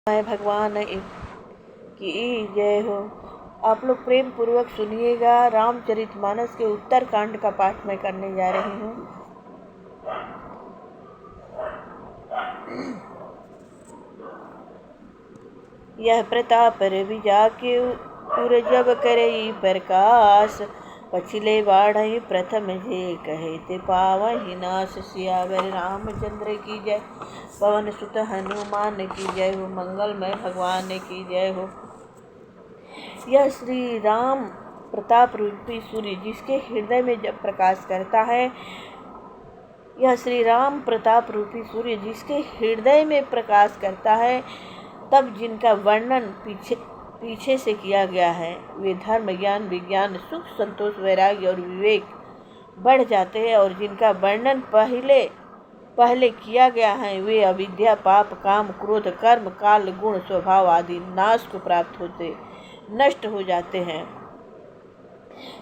मैं भगवान की जय हो। आप लोग प्रेम पूर्वक सुनिएगा। रामचरितमानस के उत्तरकांड का पाठ मैं करने जा रही हूँ। यह प्रताप रवि जाके उर जब करई प्रकाश, पछिले बाढ़ई प्रथम जे कहे ते पावहि नाश। सियावर रामचंद्र की जय, पवन सुत हनुमान की जय हो, मंगलमय भगवान की जय हो। यह श्री राम प्रताप रूपी सूर्य जिसके हृदय में जब प्रकाश करता है, यह श्री राम प्रताप रूपी सूर्य जिसके हृदय में प्रकाश करता है, तब जिनका वर्णन पीछे से किया गया है, वे धर्म ज्ञान विज्ञान सुख संतोष वैराग्य और विवेक बढ़ जाते हैं। और जिनका वर्णन पहले किया गया है, वे अविद्या पाप काम क्रोध कर्म काल गुण स्वभाव आदि नाश को प्राप्त होते नष्ट हो जाते हैं।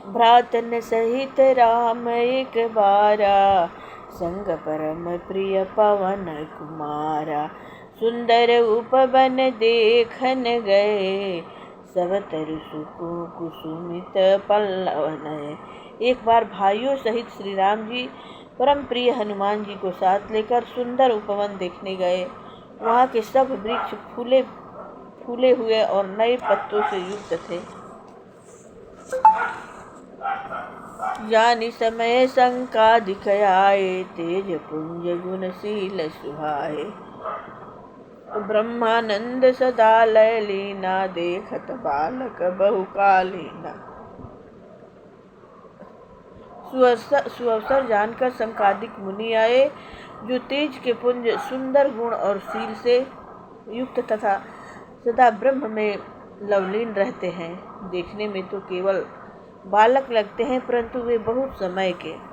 भ्रातन सहित राम एक बारा, संग परम प्रिय पवन कुमारा। सुंदर उपवन देखन गए, सब तरु सुको कुसुमित पल्लव नए। एक बार भाइयों सहित श्री राम जी परम प्रिय हनुमान जी को साथ लेकर सुंदर उपवन देखने गए। वहाँ के सब वृक्ष फूले हुए और नए पत्तों से युक्त थे। जानि समय संकादिक आए, तेज पुंज गुणशील सुहाए। ब्रह्मानंद सदा लय लीना, देखत बालक बहुकालीना। सुअवसर जानकर संकादिक मुनि आए, जो तेज के पुंज सुंदर गुण और शील से युक्त तथा सदा ब्रह्म में लवलीन रहते हैं। देखने में तो केवल बालक लगते हैं, परंतु वे बहुत समय के।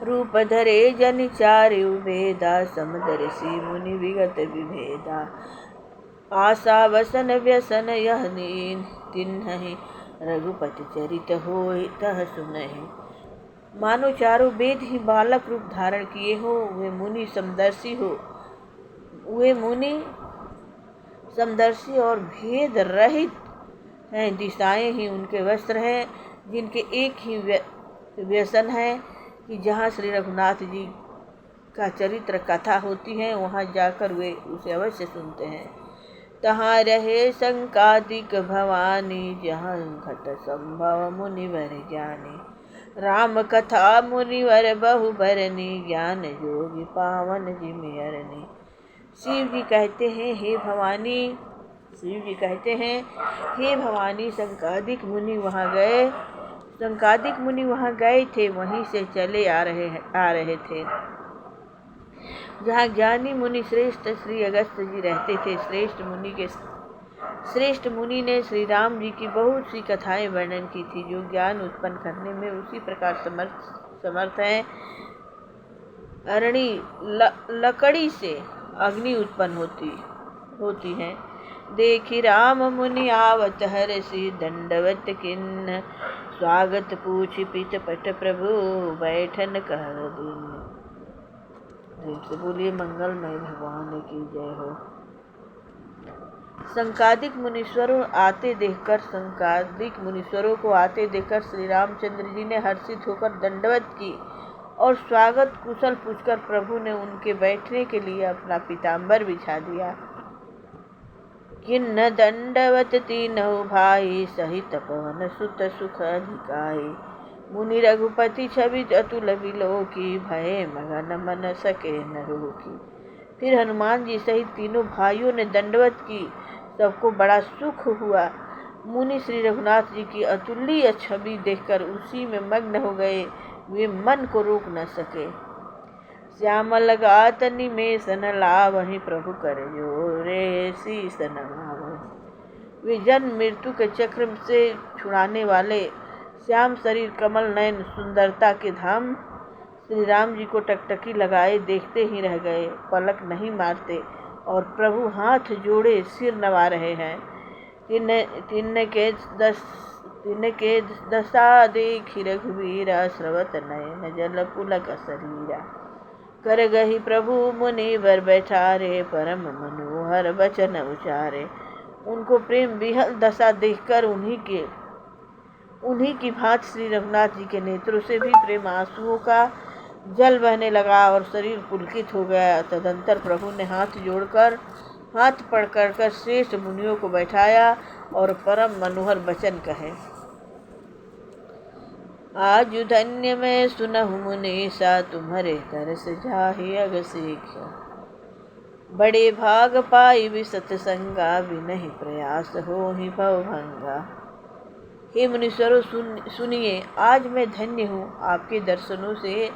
रूप धरे जन चारु वेदा, समदर्शी मुनि विगत विभेदा। आशा वसन व्यसन यह तिन्हि, रघुपति चरित होय तह सुनहि। मानो चारों वेद ही बालक रूप धारण किए हो। वे मुनि समदर्शी और भेद रहित हैं। दिशाएं ही उनके वस्त्र हैं, जिनके एक ही व्यसन है कि जहाँ श्री रघुनाथ जी का चरित्र कथा होती है, वहाँ जाकर वे उसे अवश्य सुनते हैं। तहाँ रहे संकादिक भवानी, जहाँ घट संभव मुनिवर ज्ञानी। राम कथा मुनिवर बहु बरनी, ज्ञान जोगी पावन जिमियरनी। शिव जी कहते हैं हे भवानी, संकादिक मुनि वहाँ गए थे, वहीं से चले आ रहे थे। जहाँ ज्ञानी मुनि श्रेष्ठ श्री अगस्त्य जी रहते थे। श्रेष्ठ मुनि ने श्री राम जी की बहुत सी कथाएं वर्णन की थी, जो ज्ञान उत्पन्न करने में उसी प्रकार समर्थ है। लकड़ी से अग्नि उत्पन्न होती है। देखी राम मुनि आवत हरषि, दंडवत किन्न स्वागत पूछि पित पट प्रभु, बैठन कह दिन। से बोलिए मंगलमय भगवान की जय हो। संकादिक मुनीश्वरों को आते देखकर श्री रामचंद्र जी ने हर्षित होकर दंडवत की और स्वागत कुशल पूछकर प्रभु ने उनके बैठने के लिए अपना पीताम्बर बिछा दिया। किन्न दंडवत तीनों भाई, सहित पवन सुत सुख अधिकाई। मुनि रघुपति छवि अतुल विलोकी, भय मगन मन सके न रोकी। फिर हनुमान जी सहित तीनों भाइयों ने दंडवत की। सबको बड़ा सुख हुआ। मुनि श्री रघुनाथ जी की अतुल्य छवि देखकर उसी में मग्न हो गए। वे मन को रोक न सके। श्यामल गात निमेषन लावहि, प्रभु कर जोरे शीस नवावहि। वे जन्म मृत्यु के चक्र से छुड़ाने वाले श्याम शरीर कमल नयन सुंदरता के धाम श्री राम जी को टकटकी लगाए देखते ही रह गए, पलक नहीं मारते और प्रभु हाथ जोड़े सिर नवा रहे हैं। तिन के दशा देखी रघुवीरा, स्रवत नयन जल पुलक शरीरा। कर गही प्रभु मुनि वर बैठारे, परम मनोहर वचन उचारे। उनको प्रेम विहल दशा देखकर उन्हीं की भांति श्री रघुनाथ जी के नेत्रों से भी प्रेम आंसुओं का जल बहने लगा और शरीर पुलकित हो गया। तदंतर प्रभु ने हाथ पकड़कर श्रेष्ठ मुनियों को बैठाया और परम मनोहर वचन कहे। आज धन्य मैं सुनहु मुनीसा, तुम्हारे तरस जाहि अग सीख्या। बड़े भाग पाई भी सतसंगा, बिनहि प्रयास हो ही भवभंगा। हे मुनीश्वरों, सुनिए, आज मैं धन्य हूँ। आपके दर्शनों से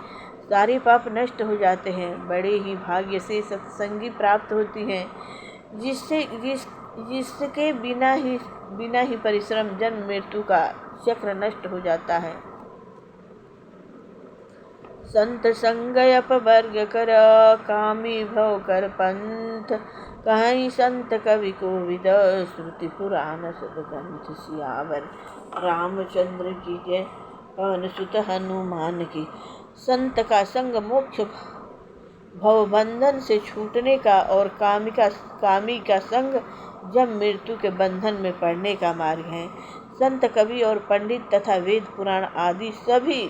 सारे पाप नष्ट हो जाते हैं। बड़े ही भाग्य से सत्संगी प्राप्त होती हैं, जिसके बिना ही परिश्रम जन्म मृत्यु का चक्र नष्ट हो जाता है। संत संग अपवर्ग कर, कामी भव कर पंथ। कहीं संत कवि कोविद, श्रुति पुराण सदग्रंथ। सियावर रामचंद्र की जय, पवन सुत हनुमान की। संत का संग मोक्ष भव बंधन से छूटने का और कामी का संग जब मृत्यु के बंधन में पड़ने का मार्ग है। संत कवि और पंडित तथा वेद पुराण आदि सभी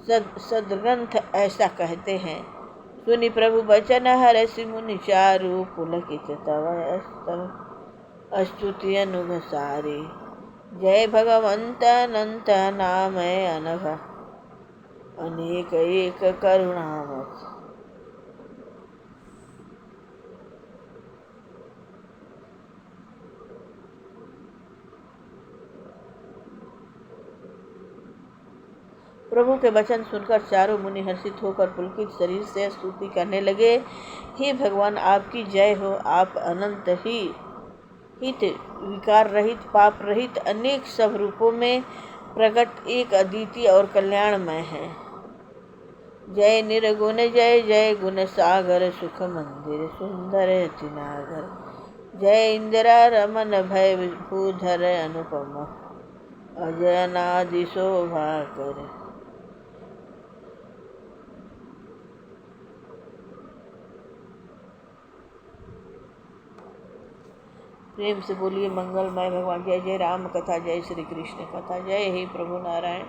सदग्रंथ ऐसा कहते हैं। सुनि प्रभु बचन हरसि मुनि चारु, पुलकित तव स्तुति अनुग सारी। जय भगवंत अनंत नाम अनघ, अनेक एक करुणामय। प्रभु के वचन सुनकर चारों मुनि हर्षित होकर पुलकित शरीर से स्तुति करने लगे। हे भगवान, आपकी जय हो। आप अनंत ही हित, विकार रहित, पाप रहित, अनेक सब रूपों में प्रकट, एक अद्वितीय और कल्याणमय है। जय निर्गुण जय जय गुण सागर, सुख मंदिर सुंदर अति नागर। जय इंदिरा रमन भय भूधर, अनुपम अजनादि शोभा कर। प्रेम से बोलिए मंगलमय भगवान। जय जय राम कथा, जय श्री कृष्ण कथा, जय हे प्रभु नारायण।